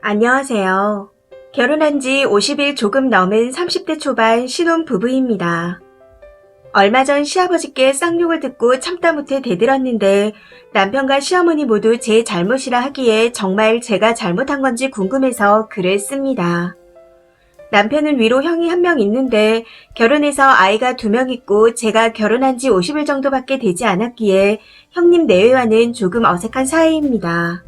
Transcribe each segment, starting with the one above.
안녕하세요. 결혼한 지 50일 조금 넘은 30대 초반 신혼 부부입니다. 얼마 전 시아버지께 쌍욕을 듣고 참다 못해 대들었는데 남편과 시어머니 모두 제 잘못이라 하기에 정말 제가 잘못한 건지 궁금해서 글을 씁니다. 남편은 위로 형이 한 명 있는데 결혼해서 아이가 2명 있고 제가 결혼한 지 50일 정도밖에 되지 않았기에 형님 내외와는 조금 어색한 사이입니다.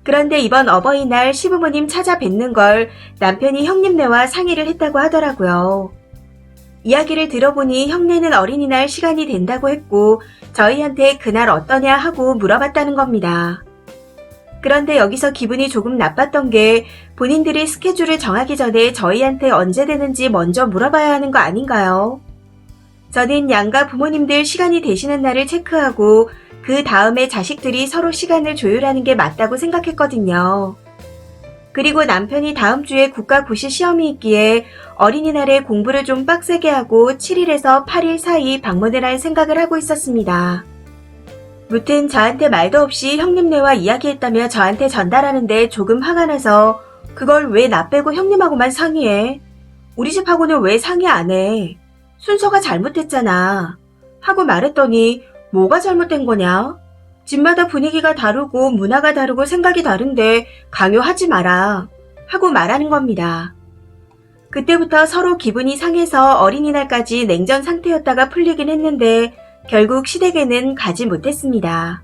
그런데 이번 어버이날 시부모님 찾아뵙는 걸 남편이 형님네와 상의를 했다고 하더라고요. 이야기를 들어보니 형네는 어린이날 시간이 된다고 했고 저희한테 그날 어떠냐 하고 물어봤다는 겁니다. 그런데 여기서 기분이 조금 나빴던 게 본인들이 스케줄을 정하기 전에 저희한테 언제 되는지 먼저 물어봐야 하는 거 아닌가요? 저는 양가 부모님들 시간이 되시는 날을 체크하고 그 다음에 자식들이 서로 시간을 조율하는 게 맞다고 생각했거든요. 그리고 남편이 다음 주에 국가고시 시험이 있기에 어린이날에 공부를 좀 빡세게 하고 7일에서 8일 사이 방문을 할 생각을 하고 있었습니다. 무튼 저한테 말도 없이 형님네와 이야기했다며 저한테 전달하는데 조금 화가 나서 그걸 왜 나 빼고 형님하고만 상의해? 우리 집하고는 왜 상의 안 해? 순서가 잘못됐잖아. 하고 말했더니 뭐가 잘못된 거냐? 집마다 분위기가 다르고 문화가 다르고 생각이 다른데 강요하지 마라. 하고 말하는 겁니다. 그때부터 서로 기분이 상해서 어린이날까지 냉전 상태였다가 풀리긴 했는데 결국 시댁에는 가지 못했습니다.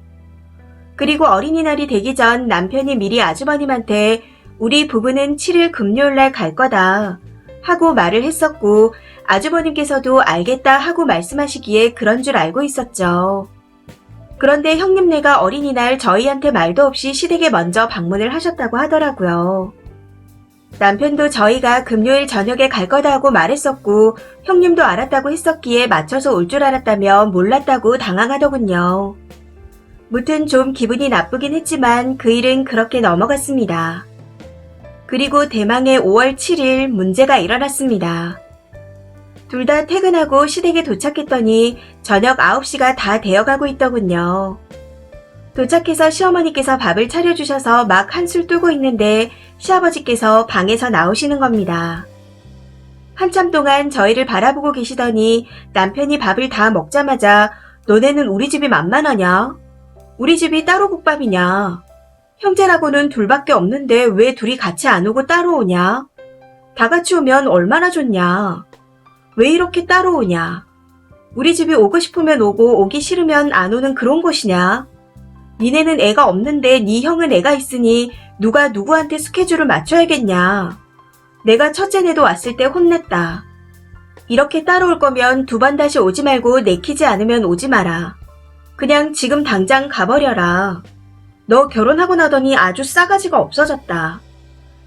그리고 어린이날이 되기 전 남편이 미리 아주버님한테 우리 부부는 7일 금요일날 갈 거다. 하고 말을 했었고 아주버님께서도 알겠다 하고 말씀하시기에 그런 줄 알고 있었죠. 그런데 형님네가 어린이날 저희한테 말도 없이 시댁에 먼저 방문을 하셨다고 하더라고요. 남편도 저희가 금요일 저녁에 갈 거다 하고 말했었고 형님도 알았다고 했었기에 맞춰서 올 줄 알았다며 몰랐다고 당황하더군요. 무튼 좀 기분이 나쁘긴 했지만 그 일은 그렇게 넘어갔습니다. 그리고 대망의 5월 7일 문제가 일어났습니다. 둘 다 퇴근하고 시댁에 도착했더니 저녁 9시가 다 되어가고 있더군요. 도착해서 시어머니께서 밥을 차려주셔서 막 한술 뜨고 있는데 시아버지께서 방에서 나오시는 겁니다. 한참 동안 저희를 바라보고 계시더니 남편이 밥을 다 먹자마자 너네는 우리 집이 만만하냐? 우리 집이 따로 국밥이냐? 형제라고는 둘밖에 없는데 왜 둘이 같이 안 오고 따로 오냐? 다 같이 오면 얼마나 좋냐? 왜 이렇게 따로 오냐? 우리 집이 오고 싶으면 오고 오기 싫으면 안 오는 그런 곳이냐? 니네는 애가 없는데 니 형은 애가 있으니 누가 누구한테 스케줄을 맞춰야겠냐? 내가 첫째네도 왔을 때 혼냈다. 이렇게 따로 올 거면 2번 다시 오지 말고 내키지 않으면 오지 마라. 그냥 지금 당장 가버려라. 너 결혼하고 나더니 아주 싸가지가 없어졌다.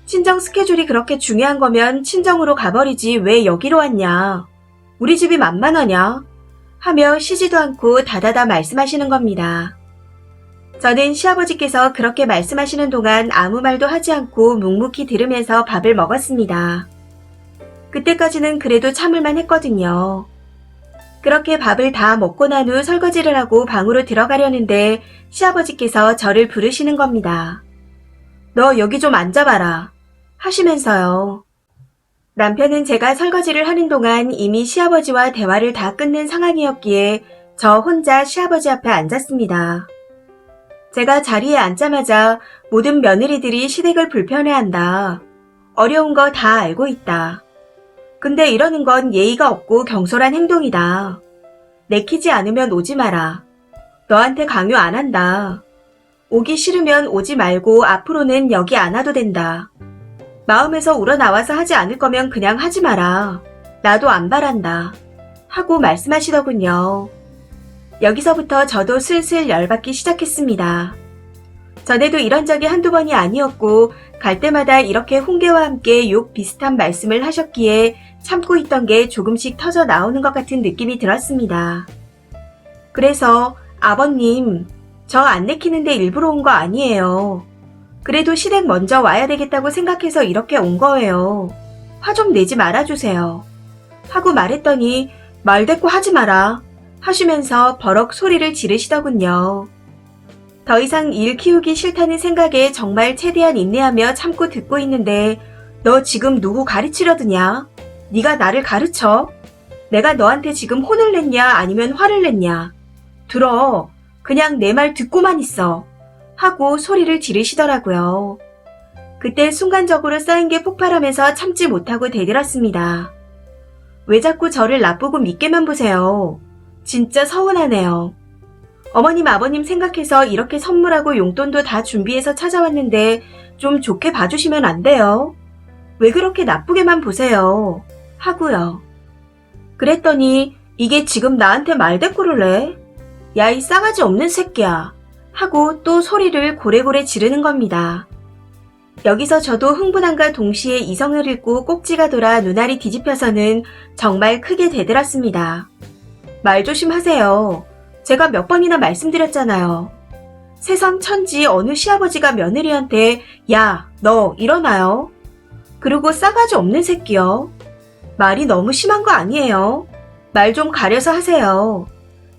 친정 스케줄이 그렇게 중요한 거면 친정으로 가버리지 왜 여기로 왔냐? 우리 집이 만만하냐? 하며 쉬지도 않고 다다다 말씀하시는 겁니다. 저는 시아버지께서 그렇게 말씀하시는 동안 아무 말도 하지 않고 묵묵히 들으면서 밥을 먹었습니다. 그때까지는 그래도 참을만 했거든요. 그렇게 밥을 다 먹고 난 후 설거지를 하고 방으로 들어가려는데 시아버지께서 저를 부르시는 겁니다. 너 여기 좀 앉아봐라. 하시면서요. 남편은 제가 설거지를 하는 동안 이미 시아버지와 대화를 다 끝낸 상황이었기에 저 혼자 시아버지 앞에 앉았습니다. 제가 자리에 앉자마자 모든 며느리들이 시댁을 불편해한다. 어려운 거 다 알고 있다. 근데 이러는 건 예의가 없고 경솔한 행동이다. 내키지 않으면 오지 마라. 너한테 강요 안 한다. 오기 싫으면 오지 말고 앞으로는 여기 안 와도 된다. 마음에서 우러나와서 하지 않을 거면 그냥 하지 마라. 나도 안 바란다. 하고 말씀하시더군요. 여기서부터 저도 슬슬 열받기 시작했습니다. 전에도 이런 적이 한두 번이 아니었고 갈 때마다 이렇게 훈계와 함께 욕 비슷한 말씀을 하셨기에 참고 있던 게 조금씩 터져 나오는 것 같은 느낌이 들었습니다. 그래서 아버님, 저 안 내키는데 일부러 온 거 아니에요. 그래도 시댁 먼저 와야 되겠다고 생각해서 이렇게 온 거예요. 화 좀 내지 말아주세요. 하고 말했더니 말대꾸 하지 마라 하시면서 버럭 소리를 지르시더군요. 더 이상 일 키우기 싫다는 생각에 정말 최대한 인내하며 참고 듣고 있는데 너 지금 누구 가르치려드냐? 네가 나를 가르쳐? 내가 너한테 지금 혼을 냈냐 아니면 화를 냈냐? 들어. 그냥 내 말 듣고만 있어. 하고 소리를 지르시더라고요. 그때 순간적으로 쌓인 게 폭발하면서 참지 못하고 대들었습니다. 왜 자꾸 저를 나쁘고 밉게만 보세요. 진짜 서운하네요. 어머님 아버님 생각해서 이렇게 선물하고 용돈도 다 준비해서 찾아왔는데 좀 좋게 봐주시면 안 돼요? 왜 그렇게 나쁘게만 보세요? 하고요. 그랬더니 이게 지금 나한테 말대꾸를 해? 야, 이 싸가지 없는 새끼야. 하고 또 소리를 고래고래 지르는 겁니다. 여기서 저도 흥분함과 동시에 이성을 잃고 꼭지가 돌아 눈알이 뒤집혀서는 정말 크게 대들었습니다. 말 조심하세요. 제가 몇 번이나 말씀드렸잖아요. 세상 천지 어느 시아버지가 며느리한테 야, 너 일어나요? 그리고 싸가지 없는 새끼요. 말이 너무 심한 거 아니에요? 말 좀 가려서 하세요.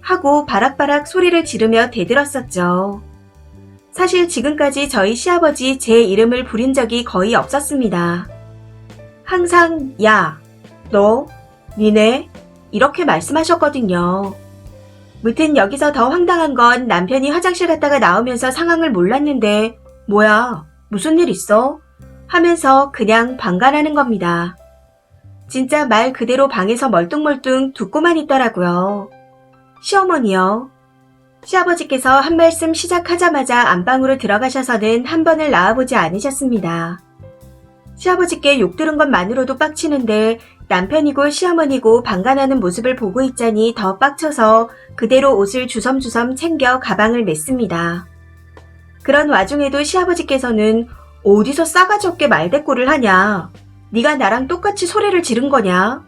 하고 바락바락 소리를 지르며 대들었었죠. 사실 지금까지 저희 시아버지 제 이름을 부린 적이 거의 없었습니다. 항상 야, 너, 니네 이렇게 말씀하셨거든요. 무튼 여기서 더 황당한 건 남편이 화장실 갔다가 나오면서 상황을 몰랐는데 뭐야, 무슨 일 있어? 하면서 그냥 방관하는 겁니다. 진짜 말 그대로 방에서 멀뚱멀뚱 듣고만 있더라고요. 시어머니요. 시아버지께서 한 말씀 시작하자마자 안방으로 들어가셔서는 한 번을 나와보지 않으셨습니다. 시아버지께 욕 들은 것만으로도 빡치는데 남편이고 시어머니고 방관하는 모습을 보고 있자니 더 빡쳐서 그대로 옷을 주섬주섬 챙겨 가방을 맸습니다. 그런 와중에도 시아버지께서는 어디서 싸가지 없게 말대꾸를 하냐? 네가 나랑 똑같이 소리를 지른 거냐?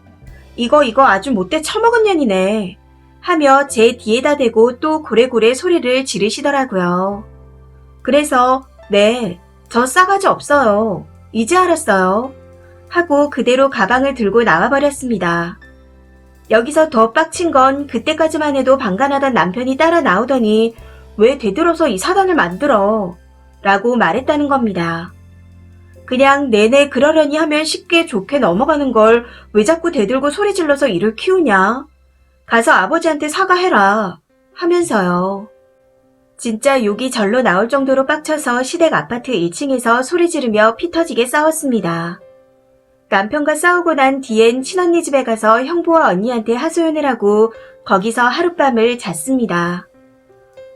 이거 아주 못돼 처먹은 년이네. 하며 제 뒤에다 대고 또 고래고래 소리를 지르시더라고요. 그래서 네, 저 싸가지 없어요. 이제 알았어요. 하고 그대로 가방을 들고 나와버렸습니다. 여기서 더 빡친 건 그때까지만 해도 방관하던 남편이 따라 나오더니 왜 되들어서 이 사단을 만들어? 라고 말했다는 겁니다. 그냥 내내 그러려니 하면 쉽게 좋게 넘어가는 걸 왜 자꾸 대들고 소리 질러서 일을 키우냐? 가서 아버지한테 사과해라. 하면서요. 진짜 욕이 절로 나올 정도로 빡쳐서 시댁 아파트 1층에서 소리 지르며 피 터지게 싸웠습니다. 남편과 싸우고 난 뒤엔 친언니 집에 가서 형부와 언니한테 하소연을 하고 거기서 하룻밤을 잤습니다.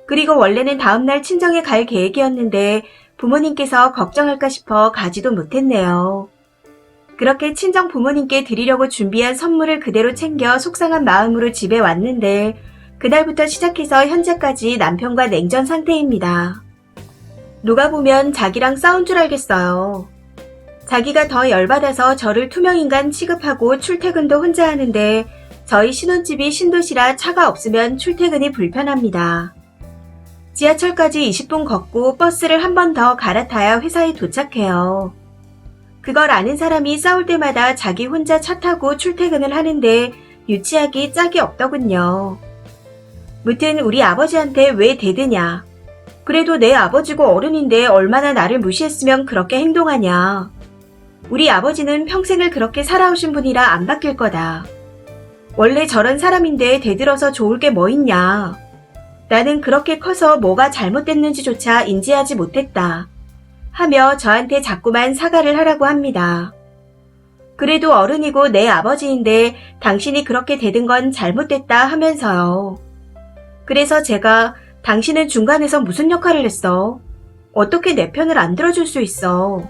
그리고 원래는 다음날 친정에 갈 계획이었는데 부모님께서 걱정할까 싶어 가지도 못했네요. 그렇게 친정 부모님께 드리려고 준비한 선물을 그대로 챙겨 속상한 마음으로 집에 왔는데 그날부터 시작해서 현재까지 남편과 냉전 상태입니다. 누가 보면 자기랑 싸운 줄 알겠어요. 자기가 더 열받아서 저를 투명인간 취급하고 출퇴근도 혼자 하는데 저희 신혼집이 신도시라 차가 없으면 출퇴근이 불편합니다. 지하철까지 20분 걷고 버스를 한 번 더 갈아타야 회사에 도착해요. 그걸 아는 사람이 싸울 때마다 자기 혼자 차 타고 출퇴근을 하는데 유치하기 짝이 없더군요. 무튼 우리 아버지한테 왜 대드냐. 그래도 내 아버지고 어른인데 얼마나 나를 무시했으면 그렇게 행동하냐. 우리 아버지는 평생을 그렇게 살아오신 분이라 안 바뀔 거다. 원래 저런 사람인데 대들어서 좋을 게 뭐 있냐. 나는 그렇게 커서 뭐가 잘못됐는지조차 인지하지 못했다. 하며 저한테 자꾸만 사과를 하라고 합니다. 그래도 어른이고 내 아버지인데 당신이 그렇게 대든 건 잘못됐다 하면서요. 그래서 제가 당신은 중간에서 무슨 역할을 했어? 어떻게 내 편을 안 들어줄 수 있어?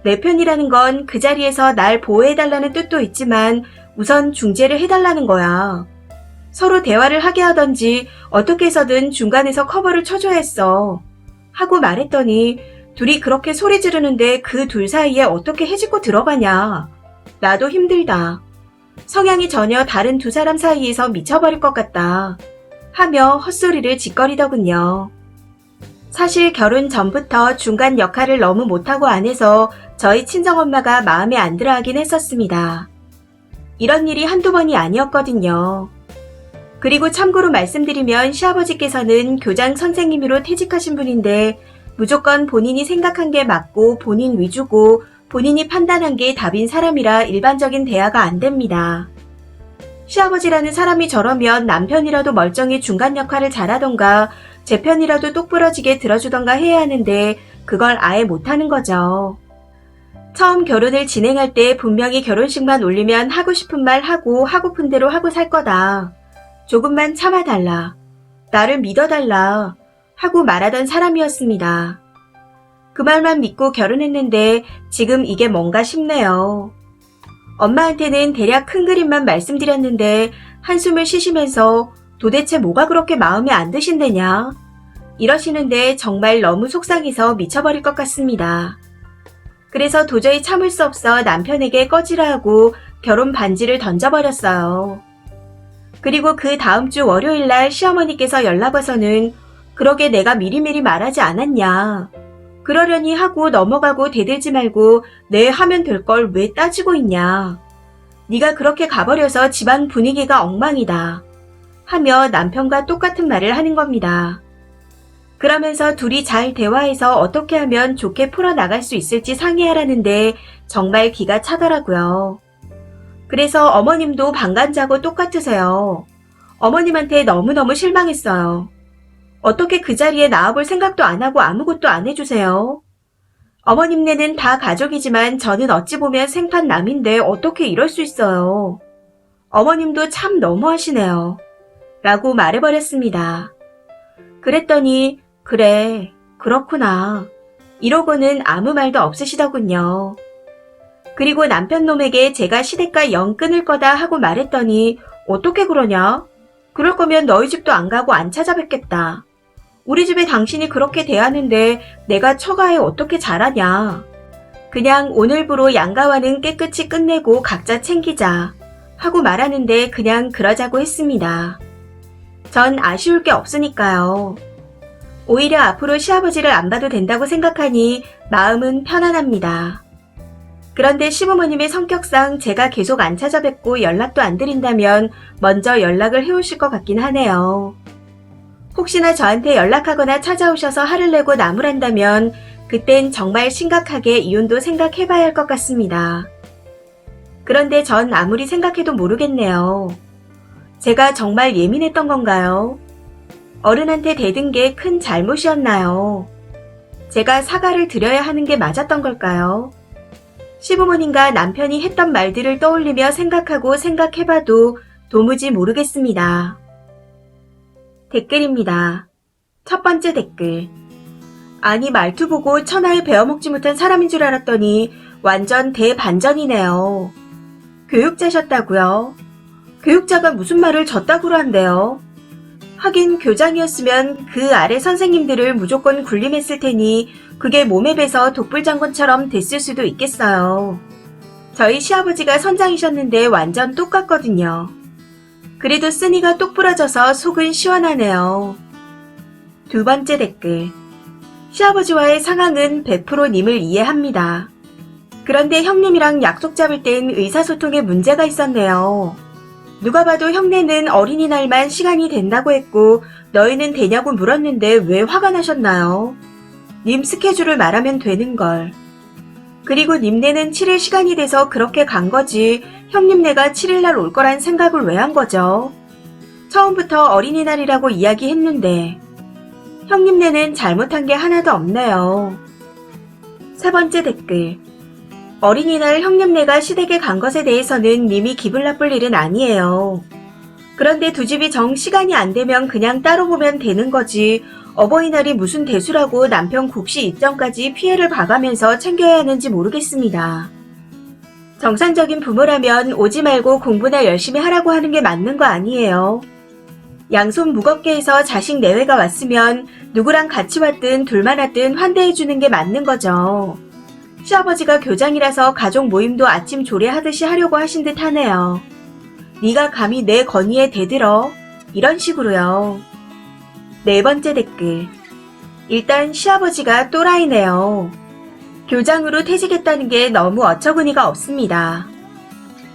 내 편이라는 건 그 자리에서 날 보호해달라는 뜻도 있지만 우선 중재를 해달라는 거야. 서로 대화를 하게 하던지 어떻게 해서든 중간에서 커버를 쳐줘야 했어. 하고 말했더니 둘이 그렇게 소리 지르는데 그 둘 사이에 어떻게 해집고 들어가냐. 나도 힘들다. 성향이 전혀 다른 두 사람 사이에서 미쳐버릴 것 같다. 하며 헛소리를 짓거리더군요. 사실 결혼 전부터 중간 역할을 너무 못하고 안 해서 저희 친정엄마가 마음에 안 들어하긴 했었습니다. 이런 일이 한두 번이 아니었거든요. 그리고 참고로 말씀드리면 시아버지께서는 교장 선생님으로 퇴직하신 분인데 무조건 본인이 생각한 게 맞고 본인 위주고 본인이 판단한 게 답인 사람이라 일반적인 대화가 안 됩니다. 시아버지라는 사람이 저러면 남편이라도 멀쩡히 중간 역할을 잘하던가 제 편이라도 똑부러지게 들어주던가 해야 하는데 그걸 아예 못하는 거죠. 처음 결혼을 진행할 때 분명히 결혼식만 올리면 하고 싶은 말 하고 하고픈 대로 하고 살 거다. 조금만 참아달라. 나를 믿어달라. 하고 말하던 사람이었습니다. 그 말만 믿고 결혼했는데 지금 이게 뭔가 싶네요. 엄마한테는 대략 큰 그림만 말씀드렸는데 한숨을 쉬시면서 도대체 뭐가 그렇게 마음에 안 드신대냐? 이러시는데 정말 너무 속상해서 미쳐버릴 것 같습니다. 그래서 도저히 참을 수 없어 남편에게 꺼지라 하고 결혼 반지를 던져버렸어요. 그리고 그 다음 주 월요일 날 시어머니께서 연락 와서는 그러게 내가 미리미리 말하지 않았냐. 그러려니 하고 넘어가고 대들지 말고 네 하면 될 걸 왜 따지고 있냐. 네가 그렇게 가버려서 집안 분위기가 엉망이다. 하며 남편과 똑같은 말을 하는 겁니다. 그러면서 둘이 잘 대화해서 어떻게 하면 좋게 풀어나갈 수 있을지 상의하라는데 정말 기가 차더라고요. 그래서 어머님도 방간자고 똑같으세요. 어머님한테 너무너무 실망했어요. 어떻게 그 자리에 나와볼 생각도 안 하고 아무것도 안 해주세요? 어머님네는 다 가족이지만 저는 어찌 보면 생판 남인데 어떻게 이럴 수 있어요? 어머님도 참 너무하시네요. 라고 말해버렸습니다. 그랬더니 그래, 그렇구나. 이러고는 아무 말도 없으시더군요. 그리고 남편 놈에게 제가 시댁과 영 끊을 거다 하고 말했더니 어떻게 그러냐? 그럴 거면 너희 집도 안 가고 안 찾아뵙겠다. 우리 집에 당신이 그렇게 대하는데 내가 처가에 어떻게 잘하냐. 그냥 오늘부로 양가와는 깨끗이 끝내고 각자 챙기자 하고 말하는데 그냥 그러자고 했습니다. 전 아쉬울 게 없으니까요. 오히려 앞으로 시아버지를 안 봐도 된다고 생각하니 마음은 편안합니다. 그런데 시부모님의 성격상 제가 계속 안 찾아뵙고 연락도 안 드린다면 먼저 연락을 해오실 것 같긴 하네요. 혹시나 저한테 연락하거나 찾아오셔서 화를 내고 나무란다면 그땐 정말 심각하게 이혼도 생각해봐야 할 것 같습니다. 그런데 전 아무리 생각해도 모르겠네요. 제가 정말 예민했던 건가요? 어른한테 대든 게 큰 잘못이었나요? 제가 사과를 드려야 하는 게 맞았던 걸까요? 시부모님과 남편이 했던 말들을 떠올리며 생각하고 생각해봐도 도무지 모르겠습니다. 댓글입니다. 첫 번째 댓글. 아니 말투 보고 천하에 베어먹지 못한 사람인 줄 알았더니 완전 대반전이네요. 교육자셨다고요? 교육자가 무슨 말을 저따구로 한대요? 하긴 교장이었으면 그 아래 선생님들을 무조건 군림했을 테니 그게 몸에 배서 독불장군처럼 됐을 수도 있겠어요. 저희 시아버지가 선장이셨는데 완전 똑같거든요. 그래도 쓰니가 똑 부러져서 속은 시원하네요. 두 번째 댓글. 시아버지와의 상황은 100% 님을 이해합니다. 그런데 형님이랑 약속 잡을 땐 의사소통에 문제가 있었네요. 누가 봐도 형네는 어린이날만 시간이 된다고 했고 너희는 되냐고 물었는데 왜 화가 나셨나요? 님 스케줄을 말하면 되는걸. 그리고 님네는 7일 시간이 돼서 그렇게 간 거지 형님네가 7일날 올 거란 생각을 왜 한 거죠? 처음부터 어린이날이라고 이야기했는데 형님네는 잘못한 게 하나도 없네요. 세 번째 댓글. 어린이날 형님네가 시댁에 간 것에 대해서는 님이 기분 나쁠 일은 아니에요. 그런데 두 집이 정 시간이 안 되면 그냥 따로 보면 되는 거지 어버이날이 무슨 대수라고 남편 국시 입장까지 피해를 봐가면서 챙겨야 하는지 모르겠습니다. 정상적인 부모라면 오지 말고 공부나 열심히 하라고 하는 게 맞는 거 아니에요. 양손 무겁게 해서 자식 내외가 왔으면 누구랑 같이 왔든 둘만 왔든 환대해주는 게 맞는 거죠. 시아버지가 교장이라서 가족 모임도 아침 조례하듯이 하려고 하신 듯 하네요. 네가 감히 내 건의에 대들어? 이런 식으로요. 네 번째 댓글. 일단 시아버지가 또라이네요. 교장으로 퇴직했다는 게 너무 어처구니가 없습니다.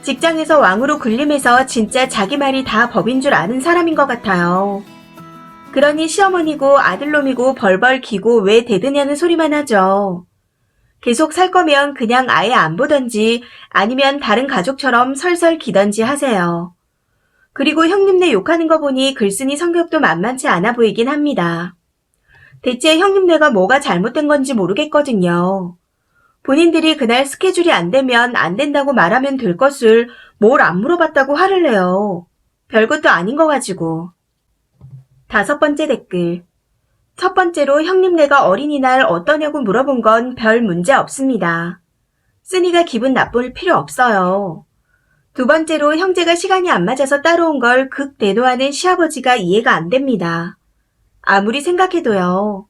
직장에서 왕으로 군림해서 진짜 자기 말이 다 법인 줄 아는 사람인 것 같아요. 그러니 시어머니고 아들놈이고 벌벌 기고 왜 대드냐는 소리만 하죠. 계속 살 거면 그냥 아예 안 보던지 아니면 다른 가족처럼 설설 기던지 하세요. 그리고 형님네 욕하는 거 보니 글쓴이 성격도 만만치 않아 보이긴 합니다. 대체 형님네가 뭐가 잘못된 건지 모르겠거든요. 본인들이 그날 스케줄이 안 되면 안 된다고 말하면 될 것을 뭘 안 물어봤다고 화를 내요. 별것도 아닌 거 가지고. 5번째 댓글. 첫 번째로 형님네가 어린이날 어떠냐고 물어본 건 별 문제 없습니다. 쓰니가 기분 나쁠 필요 없어요. 두 번째로 형제가 시간이 안 맞아서 따라온 걸 극대노하는 시아버지가 이해가 안 됩니다. 아무리 생각해도요.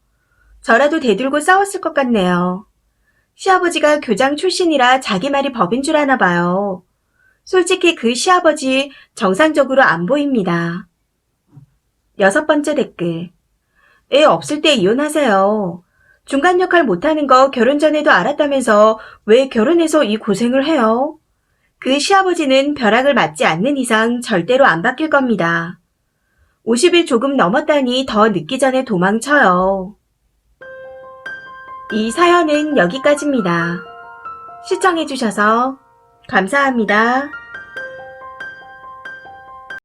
저라도 대들고 싸웠을 것 같네요. 시아버지가 교장 출신이라 자기 말이 법인 줄 아나 봐요. 솔직히 그 시아버지 정상적으로 안 보입니다. 6번째 댓글. 애 없을 때 이혼하세요. 중간 역할 못하는 거 결혼 전에도 알았다면서 왜 결혼해서 이 고생을 해요? 그 시아버지는 벼락을 맞지 않는 이상 절대로 안 바뀔 겁니다. 50일 조금 넘었다니 더 늦기 전에 도망쳐요. 이 사연은 여기까지입니다. 시청해주셔서 감사합니다.